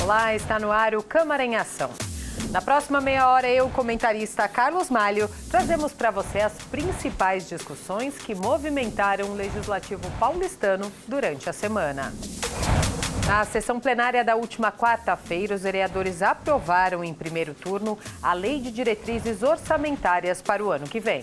Olá, está no ar o Câmara em Ação. Na próxima meia hora, eu, comentarista Carlos Malho, trazemos para você as principais discussões que movimentaram o Legislativo paulistano durante a semana. Na sessão plenária da última quarta-feira, os vereadores aprovaram em primeiro turno a Lei de Diretrizes Orçamentárias para o ano que vem.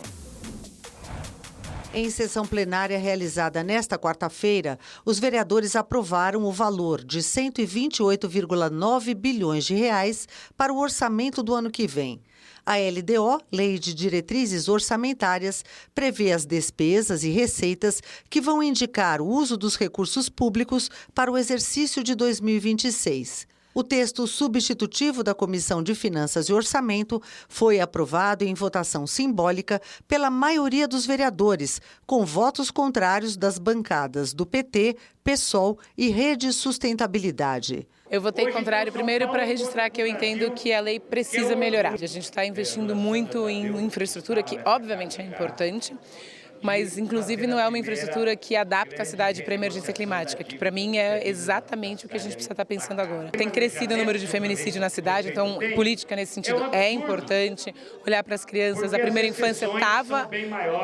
Em sessão plenária realizada nesta quarta-feira, os vereadores aprovaram o valor de 128,9 bilhões de reais para o orçamento do ano que vem. A LDO, Lei de Diretrizes Orçamentárias, prevê as despesas e receitas que vão indicar o uso dos recursos públicos para o exercício de 2026. O texto substitutivo da Comissão de Finanças e Orçamento foi aprovado em votação simbólica pela maioria dos vereadores, com votos contrários das bancadas do PT, PSOL e Rede Sustentabilidade. Eu votei contrário primeiro para registrar que eu entendo que a lei precisa melhorar. A gente está investindo muito em infraestrutura, que obviamente é importante, mas inclusive não é uma infraestrutura que adapta a cidade para a emergência climática, que para mim é exatamente o que a gente precisa estar pensando agora. Tem crescido o número de feminicídio na cidade, então política nesse sentido é importante. Olhar para as crianças, a primeira infância estava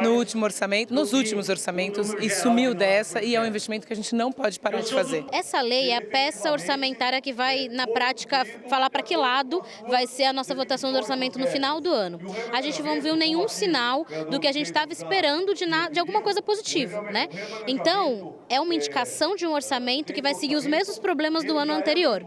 no último orçamento, nos últimos orçamentos e sumiu dessa, e é um investimento que a gente não pode parar de fazer. Essa lei é a peça orçamentária que vai, na prática, falar para que lado vai ser a nossa votação do orçamento no final do ano. A gente não viu nenhum sinal do que a gente estava esperando de alguma coisa positiva, né? Então, é uma indicação de um orçamento que vai seguir os mesmos problemas do ano anterior,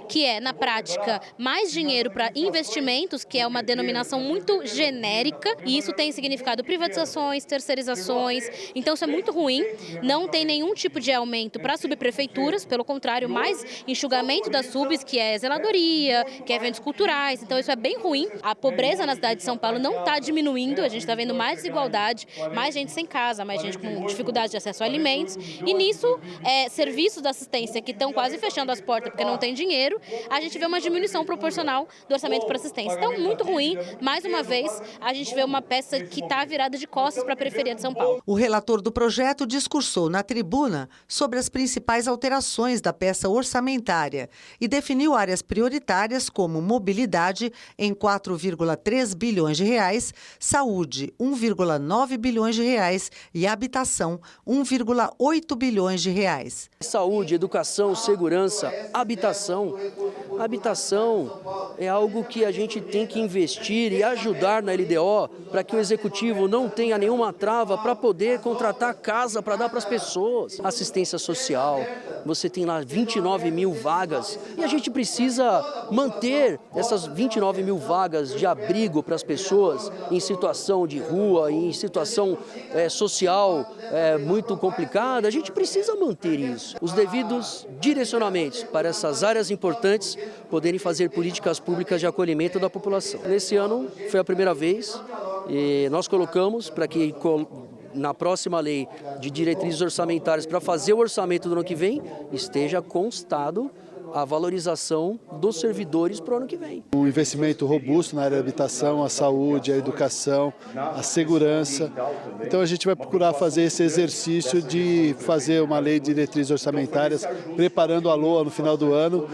que é, na prática, mais dinheiro para investimentos, que é uma denominação muito genérica, e isso tem significado privatizações, terceirizações, então isso é muito ruim, não tem nenhum tipo de aumento para subprefeituras, pelo contrário, mais enxugamento das subs, que é zeladoria, que é eventos culturais, então isso é bem ruim. A pobreza na cidade de São Paulo não está diminuindo, a gente está vendo mais desigualdade, mais gente sem casa, mais gente com dificuldade de acesso a alimentos, e nisso, serviços da assistência que estão quase fechando as portas porque não tem dinheiro, a gente vê uma diminuição proporcional do orçamento para assistência. Então, muito ruim, mais uma vez, a gente vê uma peça que está virada de costas para a periferia de São Paulo. O relator do projeto discursou na tribuna sobre as principais alterações da peça orçamentária e definiu áreas prioritárias como mobilidade em 4,3 bilhões de reais, saúde 1,9 bilhões de reais e habitação 1,8 bilhões de reais. Saúde, educação, segurança, habitação. Habitação é algo que a gente tem que investir e ajudar na LDO para que o executivo não tenha nenhuma trava para poder contratar casa para dar para as pessoas. Assistência social, você tem lá 29 mil vagas e a gente precisa manter essas 29 mil vagas de abrigo para as pessoas em situação de rua, em situação social muito complicada. A gente precisa manter isso. Os devidos direcionamentos para essas áreas importantes poderem fazer políticas públicas de acolhimento da população. Nesse ano foi a primeira vez e nós colocamos para que na próxima lei de diretrizes orçamentárias para fazer o orçamento do ano que vem esteja constado a valorização dos servidores para o ano que vem. Um investimento robusto na área da habitação, a saúde, a educação, a segurança. Então a gente vai procurar fazer esse exercício de fazer uma lei de diretrizes orçamentárias, preparando a LOA no final do ano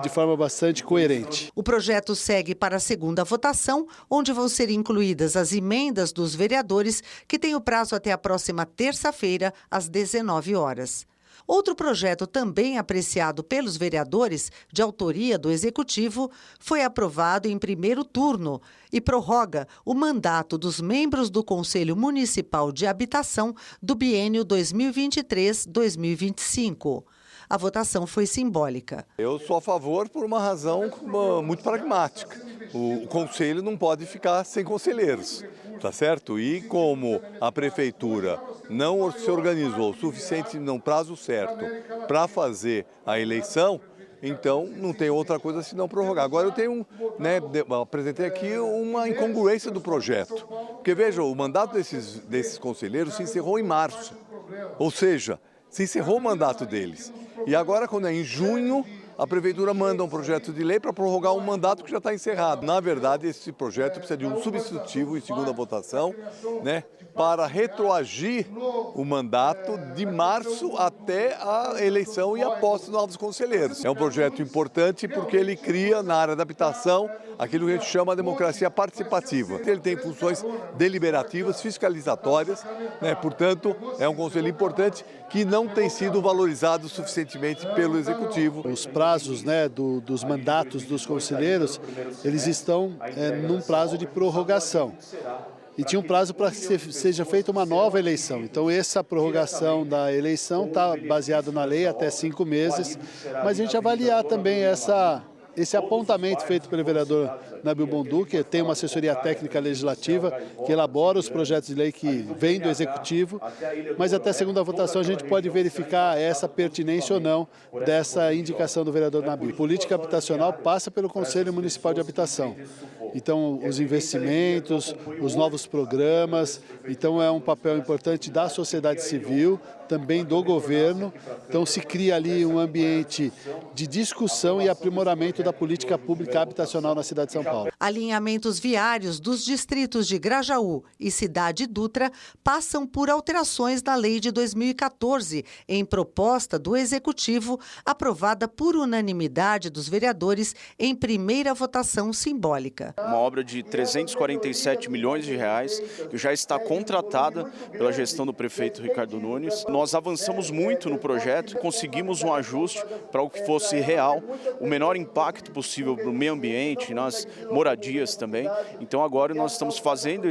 de forma bastante coerente. O projeto segue para a segunda votação, onde vão ser incluídas as emendas dos vereadores, que têm o prazo até a próxima terça-feira, às 19 horas. Outro projeto também apreciado pelos vereadores, de autoria do Executivo, foi aprovado em primeiro turno e prorroga o mandato dos membros do Conselho Municipal de Habitação do biênio 2023-2025. A votação foi simbólica. Eu sou a favor por uma razão muito pragmática. O conselho não pode ficar sem conselheiros, tá certo? E como a prefeitura não se organizou o suficiente no prazo certo para fazer a eleição, então não tem outra coisa senão prorrogar. Agora eu tenho, apresentei aqui uma incongruência do projeto. Porque veja, o mandato desses conselheiros se encerrou em março. Ou seja, se encerrou o mandato deles. E agora, quando é em junho, a prefeitura manda um projeto de lei para prorrogar um mandato que já está encerrado. Na verdade, esse projeto precisa de um substitutivo em segunda votação, para retroagir o mandato de março até a eleição e a posse de novos conselheiros. É um projeto importante porque ele cria na área da habitação aquilo que a gente chama de democracia participativa. Ele tem funções deliberativas, fiscalizatórias, né? Portanto, é um conselho importante que não tem sido valorizado suficientemente pelo Executivo. Os prazos, né, dos mandatos dos conselheiros, eles estão num prazo de prorrogação. E tinha um prazo para que seja feita uma nova eleição. Então, essa prorrogação da eleição está baseada na lei até 5 meses, mas a gente avaliar também esse apontamento feito pelo vereador Nabil Bondu, que tem uma assessoria técnica legislativa, que elabora os projetos de lei que vêm do Executivo, mas até a segunda votação a gente pode verificar essa pertinência ou não dessa indicação do vereador Nabil. Política habitacional passa pelo Conselho Municipal de Habitação. Então, os investimentos, os novos programas, então é um papel importante da sociedade civil, também do governo. Então, se cria ali um ambiente de discussão e aprimoramento da política pública habitacional na cidade de São Paulo. Alinhamentos viários dos distritos de Grajaú e Cidade Dutra passam por alterações na lei de 2014, em proposta do Executivo, aprovada por unanimidade dos vereadores em primeira votação simbólica. Uma obra de 347 milhões de reais, que já está contratada pela gestão do prefeito Ricardo Nunes. Nós avançamos muito no projeto, conseguimos um ajuste para o que fosse real, o menor impacto possível para o meio ambiente, nas moradias também. Então agora nós estamos fazendo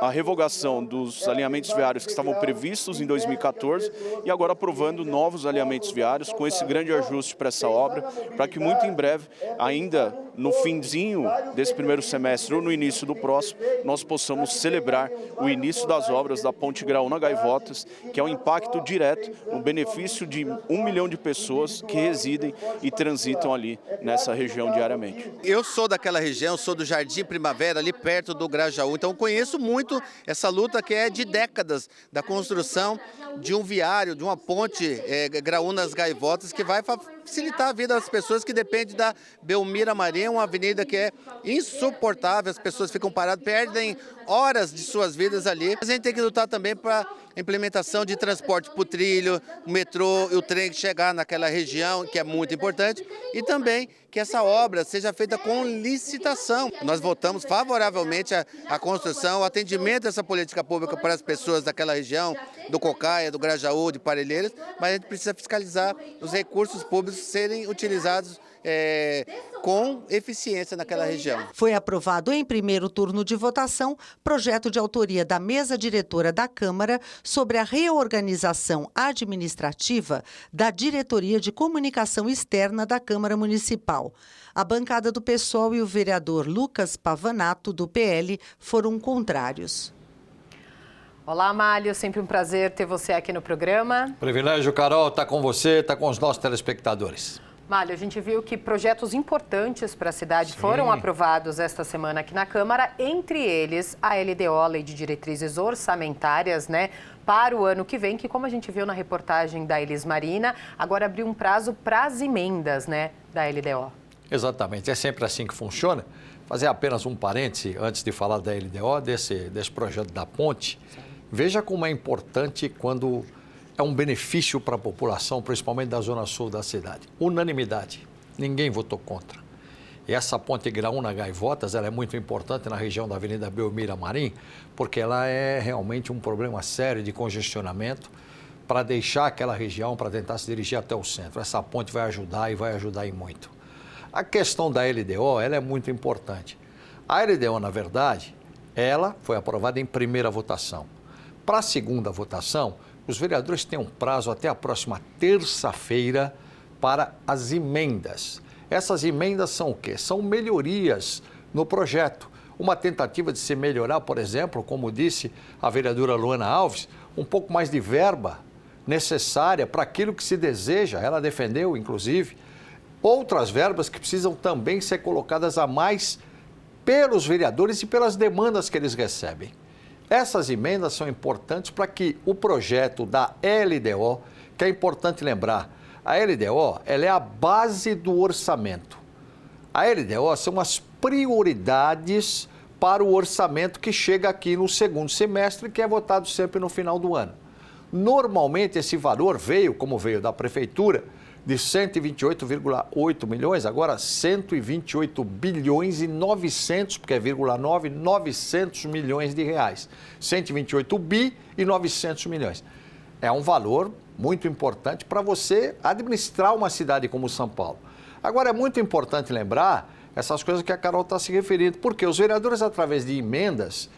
a revogação dos alinhamentos viários que estavam previstos em 2014 e agora aprovando novos alinhamentos viários com esse grande ajuste para essa obra, para que muito em breve, ainda no finzinho desse primeiro semestre ou no início do próximo, nós possamos celebrar o início das obras da Ponte Graúna-Gaivotas, que é um impacto direto no benefício de 1 milhão de pessoas que residem e transitam ali nessa região diariamente. Eu sou daquela região, sou do Jardim Primavera, ali perto do Grajaú, então conheço muito essa luta que é de décadas da construção de um viário, de uma ponte Graúnas-Gaivotas, que vai facilitar a vida das pessoas que dependem da Belmira Marinho, uma avenida que é insuportável, as pessoas ficam paradas, perdem horas de suas vidas ali. A gente tem que lutar também para a implementação de transporte para o trilho, o metrô e o trem chegar naquela região, que é muito importante, e também que essa obra seja feita com licitação. Nós votamos favoravelmente a construção, o atendimento dessa política pública para as pessoas daquela região, do Cocaia, do Grajaú, de Parelheiras, mas a gente precisa fiscalizar os recursos públicos serem utilizados com eficiência naquela região. Foi aprovado em primeiro turno de votação projeto de autoria da mesa diretora da Câmara sobre a reorganização administrativa da Diretoria de Comunicação Externa da Câmara Municipal. A bancada do PSOL e o vereador Lucas Pavanato, do PL, foram contrários. Olá, Amálio, sempre um prazer ter você aqui no programa. Privilégio, Carol, estar com você, estar com os nossos telespectadores. Mário, a gente viu que projetos importantes para a cidade foram aprovados esta semana aqui na Câmara, entre eles a LDO, Lei de Diretrizes Orçamentárias, né, para o ano que vem, que, como a gente viu na reportagem da Elis Marina, agora abriu um prazo para as emendas, né, da LDO. Exatamente, é sempre assim que funciona. Fazer apenas um parêntese antes de falar da LDO, desse projeto da ponte. Veja como é importante quando é um benefício para a população, principalmente da zona sul da cidade. Unanimidade, ninguém votou contra. E essa ponte Graúna-Gaivotas, ela é muito importante na região da Avenida Belmira Marim, porque ela é realmente um problema sério de congestionamento para deixar aquela região, para tentar se dirigir até o centro. Essa ponte vai ajudar e vai ajudar em muito. A questão da LDO, ela é muito importante. A LDO, na verdade, ela foi aprovada em primeira votação. Para a segunda votação, os vereadores têm um prazo até a próxima terça-feira para as emendas. Essas emendas são o quê? São melhorias no projeto. Uma tentativa de se melhorar, por exemplo, como disse a vereadora Luana Alves, um pouco mais de verba necessária para aquilo que se deseja. Ela defendeu, inclusive, outras verbas que precisam também ser colocadas a mais pelos vereadores e pelas demandas que eles recebem. Essas emendas são importantes para que o projeto da LDO, que é importante lembrar, a LDO ela é a base do orçamento. A LDO são as prioridades para o orçamento que chega aqui no segundo semestre, que é votado sempre no final do ano. Normalmente esse valor veio, como veio da prefeitura, de 128,8 milhões, agora 128 bilhões e 900, porque é 0,9, 900 milhões de reais. 128 bi e 900 milhões. É um valor muito importante para você administrar uma cidade como São Paulo. Agora, é muito importante lembrar essas coisas que a Carol está se referindo, porque os vereadores, através de emendas,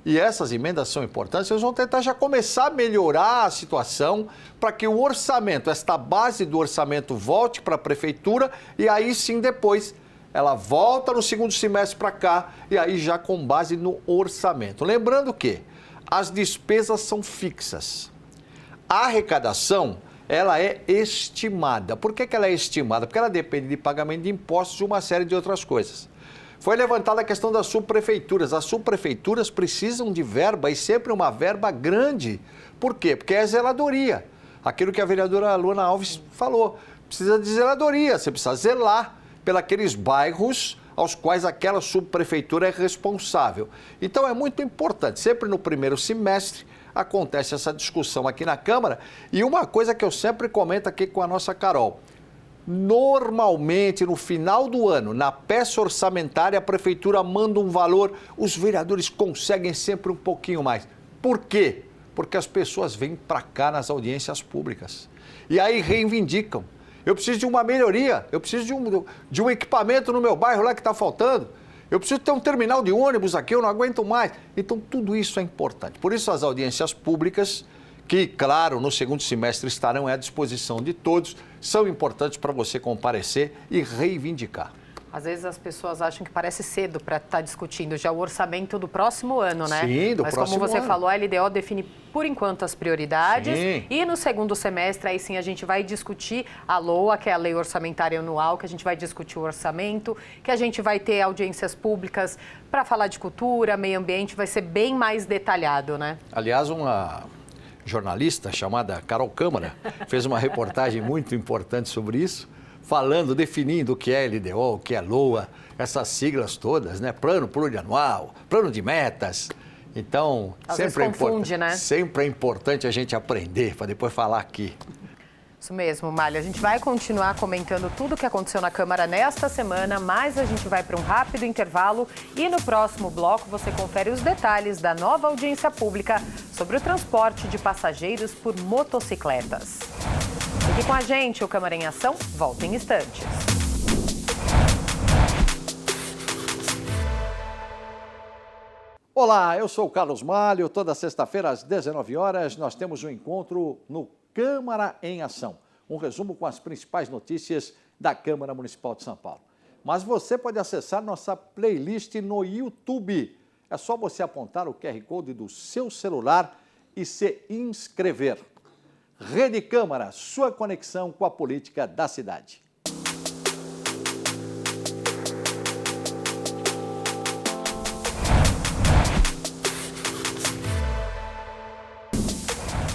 e essas emendas são importantes, eles vão tentar já começar a melhorar a situação para que o orçamento, esta base do orçamento volte para a prefeitura e aí sim depois ela volta no segundo semestre para cá e aí já com base no orçamento. Lembrando que as despesas são fixas. A arrecadação, ela é estimada. Por que ela é estimada? Porque ela depende de pagamento de impostos e uma série de outras coisas. Foi levantada a questão das subprefeituras. As subprefeituras precisam de verba e sempre uma verba grande. Por quê? Porque é zeladoria. Aquilo que a vereadora Luana Alves falou. Precisa de zeladoria, você precisa zelar pelos bairros aos quais aquela subprefeitura é responsável. Então é muito importante, sempre no primeiro semestre acontece essa discussão aqui na Câmara. E uma coisa que eu sempre comento aqui com a nossa Carol. Normalmente, no final do ano, na peça orçamentária, a prefeitura manda um valor, os vereadores conseguem sempre um pouquinho mais. Por quê? Porque as pessoas vêm para cá nas audiências públicas e aí reivindicam. Eu preciso de uma melhoria, eu preciso de um equipamento no meu bairro lá que está faltando. Eu preciso ter um terminal de ônibus aqui, eu não aguento mais. Então, tudo isso é importante. Por isso, as audiências públicas, que, claro, no segundo semestre estarão à disposição de todos, são importantes para você comparecer e reivindicar. Às vezes as pessoas acham que parece cedo para estar discutindo já o orçamento do próximo ano, né? Sim, do próximo ano. Mas como você falou, a LDO define por enquanto as prioridades. Sim. E no segundo semestre, aí sim, a gente vai discutir a LOA, que é a Lei Orçamentária Anual, que a gente vai discutir o orçamento, que a gente vai ter audiências públicas para falar de cultura, meio ambiente, vai ser bem mais detalhado, né? Aliás, uma jornalista chamada Carol Câmara fez uma reportagem muito importante sobre isso, falando, definindo o que é LDO, o que é LOA, essas siglas todas, né? Plano plurianual, plano de metas. Então, sempre é importante a gente aprender para depois falar aqui. Isso mesmo, Malha. A gente vai continuar comentando tudo o que aconteceu na Câmara nesta semana, mas a gente vai para um rápido intervalo e no próximo bloco você confere os detalhes da nova audiência pública sobre o transporte de passageiros por motocicletas. Fique com a gente, o Câmara em Ação volta em instantes. Olá, eu sou o Carlos Malho. Toda sexta-feira às 19 horas nós temos um encontro no Câmara em Ação. Um resumo com as principais notícias da Câmara Municipal de São Paulo. Mas você pode acessar nossa playlist no YouTube. É só você apontar o QR Code do seu celular e se inscrever. Rede Câmara, sua conexão com a política da cidade.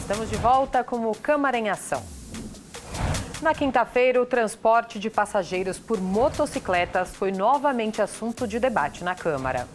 Estamos de volta com o Câmara em Ação. Na quinta-feira, o transporte de passageiros por motocicletas foi novamente assunto de debate na Câmara.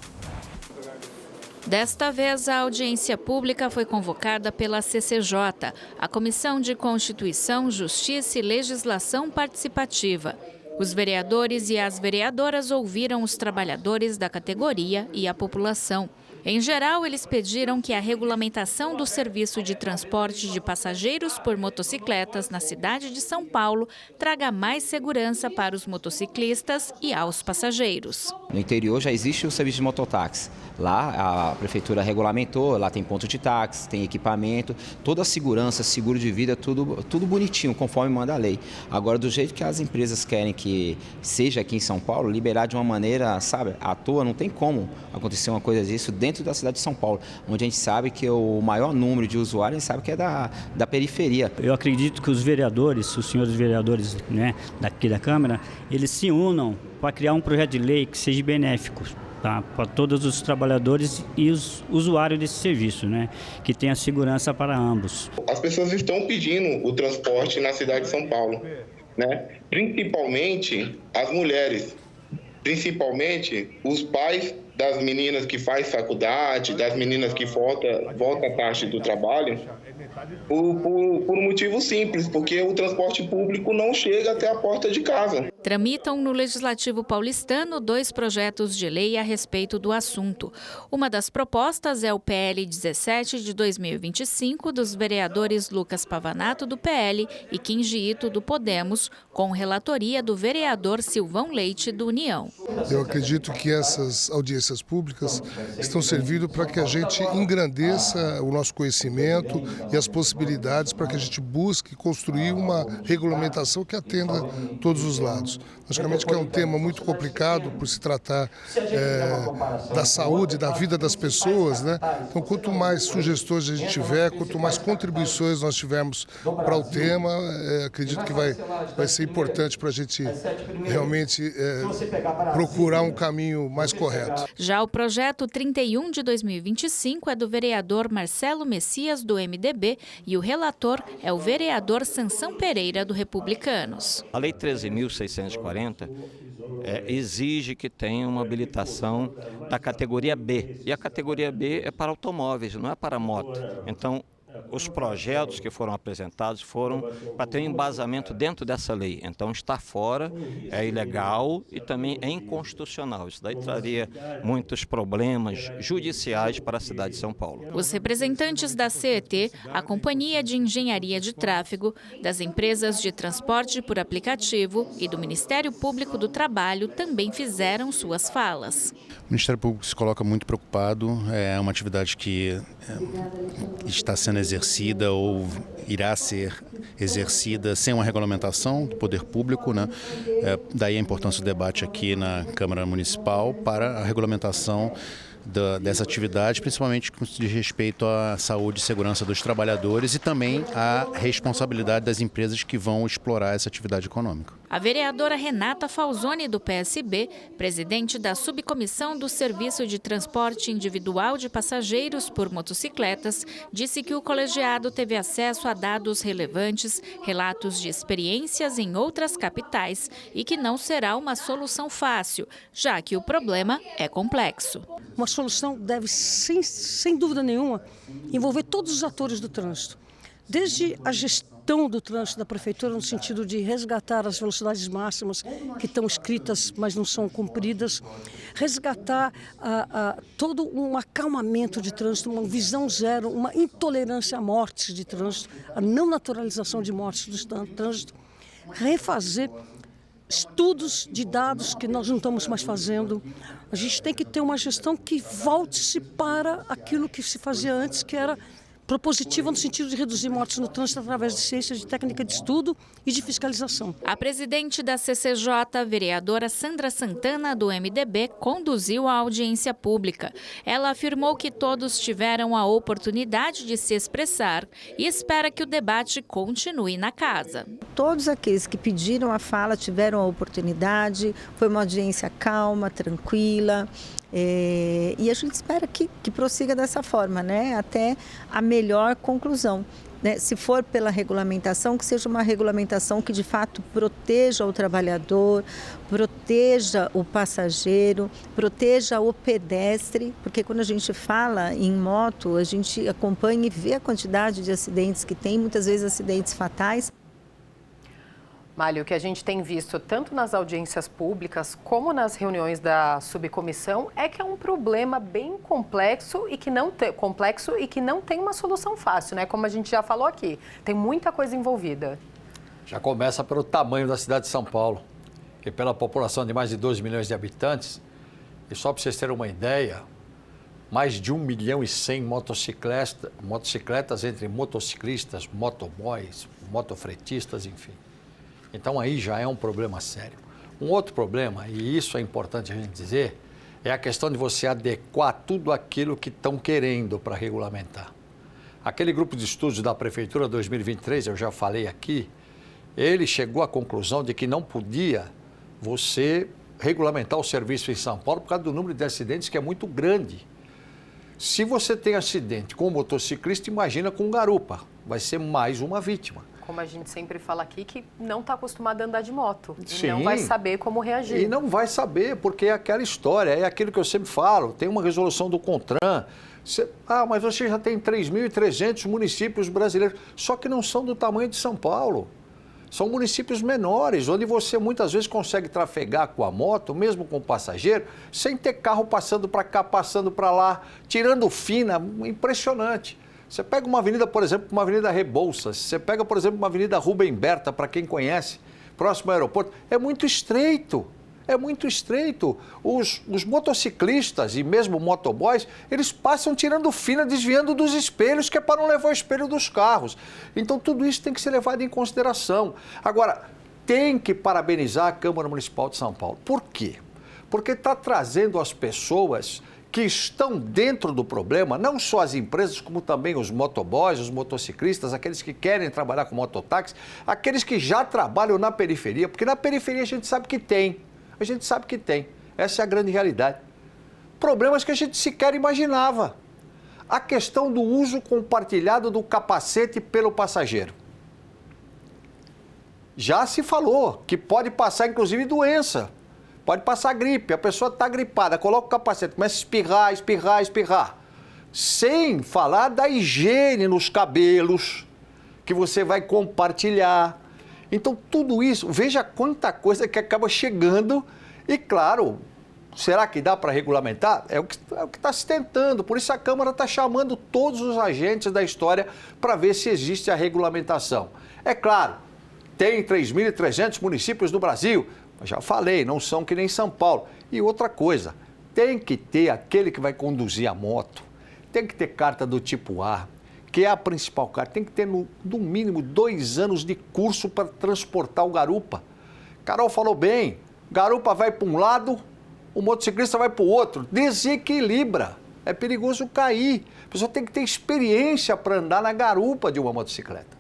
Desta vez, a audiência pública foi convocada pela CCJ, a Comissão de Constituição, Justiça e Legislação Participativa. Os vereadores e as vereadoras ouviram os trabalhadores da categoria e a população. Em geral, eles pediram que a regulamentação do serviço de transporte de passageiros por motocicletas na cidade de São Paulo traga mais segurança para os motociclistas e aos passageiros. No interior já existe o serviço de mototáxi. Lá a prefeitura regulamentou, lá tem ponto de táxi, tem equipamento, toda a segurança, seguro de vida, tudo bonitinho, conforme manda a lei. Agora, do jeito que as empresas querem que seja aqui em São Paulo, liberar de uma maneira, sabe, à toa, não tem como acontecer uma coisa disso dentro da cidade de São Paulo, onde a gente sabe que o maior número de usuários, a gente sabe que é da periferia. Eu acredito que os vereadores, os senhores vereadores, né, daqui da Câmara, eles se unam para criar um projeto de lei que seja benéfico, tá, para todos os trabalhadores e os usuários desse serviço, né, que tenha segurança para ambos. As pessoas estão pedindo o transporte na cidade de São Paulo, né, principalmente as mulheres, principalmente os pais das meninas que faz faculdade, das meninas que volta tarde do trabalho, por um motivo simples, porque o transporte público não chega até a porta de casa. Tramitam no Legislativo paulistano 2 projetos de lei a respeito do assunto. Uma das propostas é o PL 17 de 2025, dos vereadores Lucas Pavanato, do PL, e Kinji Ito, do Podemos, com relatoria do vereador Silvão Leite, do União. Eu acredito que essas audiências públicas estão servindo para que a gente engrandeça o nosso conhecimento e as possibilidades para que a gente busque construir uma regulamentação que atenda todos os lados. Logicamente que é um tema muito complicado por se tratar da saúde, da vida das pessoas, né? Então, quanto mais sugestões a gente tiver, quanto mais contribuições nós tivermos para o tema, acredito que vai ser importante para a gente realmente procurar um caminho mais correto. Já o projeto 31 de 2025 é do vereador Marcelo Messias, do MDB, e o relator é o vereador Sansão Pereira, do Republicanos. A Lei 13.640 exige que tenha uma habilitação da categoria B. E a categoria B é para automóveis, não é para moto. Então, os projetos que foram apresentados foram para ter um embasamento dentro dessa lei. Então, está fora, é ilegal e também é inconstitucional. Isso daí traria muitos problemas judiciais para a cidade de São Paulo. Os representantes da CET, a Companhia de Engenharia de Tráfego, das empresas de transporte por aplicativo e do Ministério Público do Trabalho também fizeram suas falas. O Ministério Público se coloca muito preocupado, é uma atividade que está sendo exercida ou irá ser exercida sem uma regulamentação do poder público, né? Daí a importância do debate aqui na Câmara Municipal para a regulamentação dessa atividade, principalmente com de respeito à saúde e segurança dos trabalhadores e também à responsabilidade das empresas que vão explorar essa atividade econômica. A vereadora Renata Falzoni, do PSB, presidente da Subcomissão do Serviço de Transporte Individual de Passageiros por Motocicletas, disse que o colegiado teve acesso a dados relevantes, relatos de experiências em outras capitais e que não será uma solução fácil, já que o problema é complexo. Uma solução deve, sem dúvida nenhuma, envolver todos os atores do trânsito, desde a gestão do trânsito da prefeitura, no sentido de resgatar as velocidades máximas que estão escritas, mas não são cumpridas, resgatar todo um acalmamento de trânsito, uma visão zero, uma intolerância a mortes de trânsito, a não naturalização de mortes do trânsito, refazer estudos de dados que nós não estamos mais fazendo. A gente tem que ter uma gestão que volte-se para aquilo que se fazia antes, que era propositiva no sentido de reduzir mortes no trânsito através de ciência, de técnica de estudo e de fiscalização. A presidente da CCJ, a vereadora Sandra Santana, do MDB, conduziu a audiência pública. Ela afirmou que todos tiveram a oportunidade de se expressar e espera que o debate continue na casa. Todos aqueles que pediram a fala tiveram a oportunidade, foi uma audiência calma, tranquila. E a gente espera que prossiga dessa forma, né? Até a melhor conclusão. Né? Se for pela regulamentação, que seja uma regulamentação que de fato proteja o trabalhador, proteja o passageiro, proteja o pedestre, porque quando a gente fala em moto, a gente acompanha e vê a quantidade de acidentes que tem, muitas vezes acidentes fatais. Mário, o que a gente tem visto tanto nas audiências públicas como nas reuniões da subcomissão é que é um problema bem complexo e que não tem uma solução fácil, né? Como a gente já falou aqui, tem muita coisa envolvida. Já começa pelo tamanho da cidade de São Paulo, que pela população de mais de 12 milhões de habitantes, e só para vocês terem uma ideia, mais de 1,1 milhão motocicletas entre motociclistas, motoboys, motofretistas, enfim. Então aí já é um problema sério. Um outro problema, e isso é importante a gente dizer, é a questão de você adequar tudo aquilo que estão querendo para regulamentar. Aquele grupo de estudos da Prefeitura 2023, eu já falei aqui, ele chegou à conclusão de que não podia você regulamentar o serviço em São Paulo por causa do número de acidentes que é muito grande. Se você tem acidente com um motociclista, imagina com um garupa, vai ser mais uma vítima. como a gente sempre fala aqui, que não está acostumado a andar de moto. Sim. E não vai saber como reagir. E não vai saber, porque é aquela história, é aquilo que eu sempre falo, tem uma resolução do CONTRAN. Mas você já tem 3.300 municípios brasileiros, só que não são do tamanho de São Paulo. São municípios menores, onde você muitas vezes consegue trafegar com a moto, mesmo com o passageiro, sem ter carro passando para cá, passando para lá, tirando fina, impressionante. Você pega uma avenida, por exemplo, uma avenida Rebouças, você pega, por exemplo, uma avenida Rubem Berta, para quem conhece, próximo ao aeroporto, é muito estreito. É muito estreito. Os motociclistas e mesmo motoboys, eles passam tirando fina, desviando dos espelhos, que é para não levar o espelho dos carros. Então, tudo isso tem que ser levado em consideração. Agora, tem que parabenizar a Câmara Municipal de São Paulo. Por quê? Porque está trazendo as pessoas que estão dentro do problema, não só as empresas, como também os motoboys, os motociclistas, aqueles que querem trabalhar com mototáxi, aqueles que já trabalham na periferia, porque na periferia a gente sabe que tem. A gente sabe que tem. Essa é a grande realidade. Problemas que a gente sequer imaginava. A questão do uso compartilhado do capacete pelo passageiro. Já se falou que pode passar, inclusive, doença. Pode passar gripe. A pessoa está gripada, coloca o capacete, começa a espirrar, espirrar, espirrar. Sem falar da higiene nos cabelos, que você vai compartilhar. Então, tudo isso, veja quanta coisa que acaba chegando e, claro, será que dá para regulamentar? É o que está se tentando, por isso a Câmara está chamando todos os agentes da história para ver se existe a regulamentação. É claro, tem 3.300 municípios no Brasil, eu já falei, não são que nem São Paulo. E outra coisa, tem que ter aquele que vai conduzir a moto, tem que ter carta do tipo A, que é a principal carta, tem que ter no mínimo 2 anos de curso para transportar o garupa. Carol falou bem, garupa vai para um lado, o motociclista vai para o outro, desequilibra, é perigoso cair. A pessoa tem que ter experiência para andar na garupa de uma motocicleta.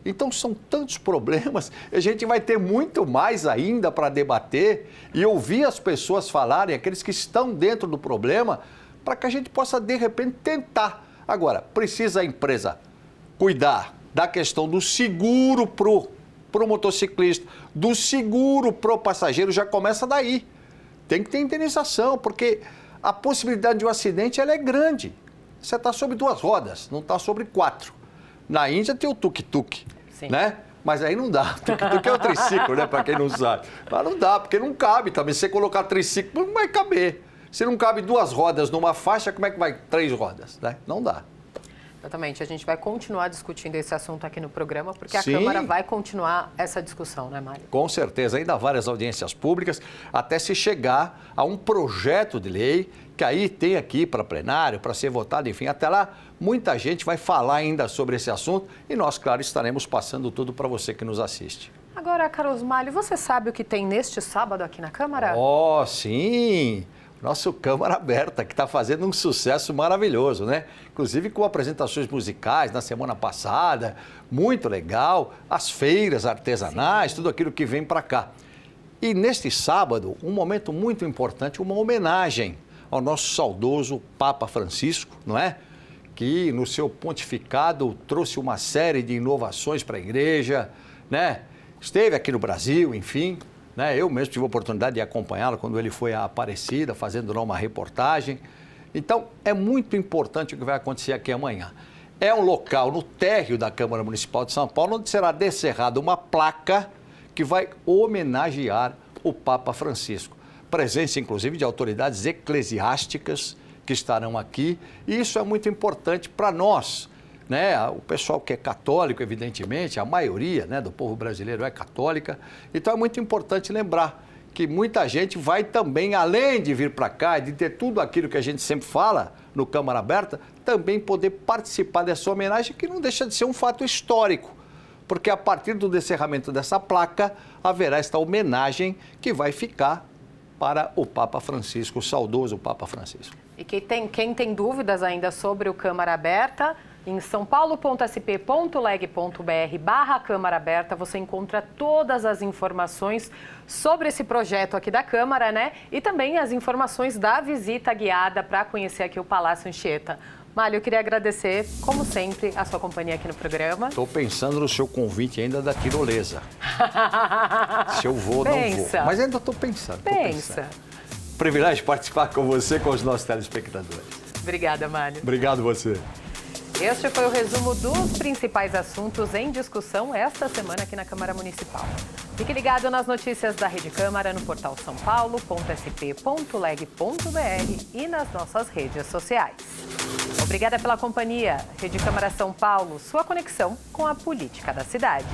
Então são tantos problemas, a gente vai ter muito mais ainda para debater e ouvir as pessoas falarem, aqueles que estão dentro do problema, para que a gente possa, de repente, tentar. Agora, precisa a empresa cuidar da questão do seguro para o motociclista, do seguro para o passageiro, já começa daí. Tem que ter indenização, porque a possibilidade de um acidente ela é grande. Você está sobre 2 rodas, não está sobre 4. Na Índia tem o tuk-tuk, né? Mas aí não dá. Tuk-tuk é o triciclo, né? Para quem não sabe. Mas não dá, porque não cabe também. Se você colocar triciclo, não vai caber. Se não cabe 2 rodas numa faixa, como é que vai 3 rodas, né? Não dá. Exatamente. A gente vai continuar discutindo esse assunto aqui no programa, porque Sim. a Câmara vai continuar essa discussão, né, Mário? Com certeza. Ainda há várias audiências públicas, até se chegar a um projeto de lei que aí tem aqui para plenário, para ser votado, enfim. Até lá, muita gente vai falar ainda sobre esse assunto e nós, claro, estaremos passando tudo para você que nos assiste. Agora, Carlos Malho, você sabe o que tem neste sábado aqui na Câmara? Oh, sim! Nosso Câmara Aberta, que está fazendo um sucesso maravilhoso, né? Inclusive com apresentações musicais na semana passada, muito legal, as feiras artesanais, tudo aquilo que vem para cá. E neste sábado, um momento muito importante, uma homenagem ao nosso saudoso Papa Francisco, não é? Que no seu pontificado trouxe uma série de inovações para a igreja, né? Esteve aqui no Brasil, enfim... Eu mesmo tive a oportunidade de acompanhá-lo quando ele foi a Aparecida, fazendo lá uma reportagem. Então, é muito importante o que vai acontecer aqui amanhã. É um local no térreo da Câmara Municipal de São Paulo, onde será descerrada uma placa que vai homenagear o Papa Francisco. Presença, inclusive, de autoridades eclesiásticas que estarão aqui. E isso é muito importante para nós, né? O pessoal que é católico, evidentemente, a maioria, né, do povo brasileiro é católica. Então é muito importante lembrar que muita gente vai também, além de vir para cá e de ter tudo aquilo que a gente sempre fala no Câmara Aberta, também poder participar dessa homenagem, que não deixa de ser um fato histórico. Porque a partir do descerramento dessa placa, haverá esta homenagem que vai ficar para o Papa Francisco, o saudoso Papa Francisco. E quem tem dúvidas ainda sobre o Câmara Aberta, Em sãopaulo.sp.leg.br/Câmara Aberta você encontra todas as informações sobre esse projeto aqui da Câmara, né? E também as informações da visita guiada para conhecer aqui o Palácio Anchieta. Mário, eu queria agradecer, como sempre, a sua companhia aqui no programa. Estou pensando no seu convite ainda da tirolesa. Se eu vou, não vou. Mas ainda estou pensando. Pensa. Privilégio participar com você, com os nossos telespectadores. Obrigada, Mário. Obrigado você. Este foi o resumo dos principais assuntos em discussão esta semana aqui na Câmara Municipal. Fique ligado nas notícias da Rede Câmara no portal sãopaulo.sp.leg.br e nas nossas redes sociais. Obrigada pela companhia. Rede Câmara São Paulo, sua conexão com a política da cidade.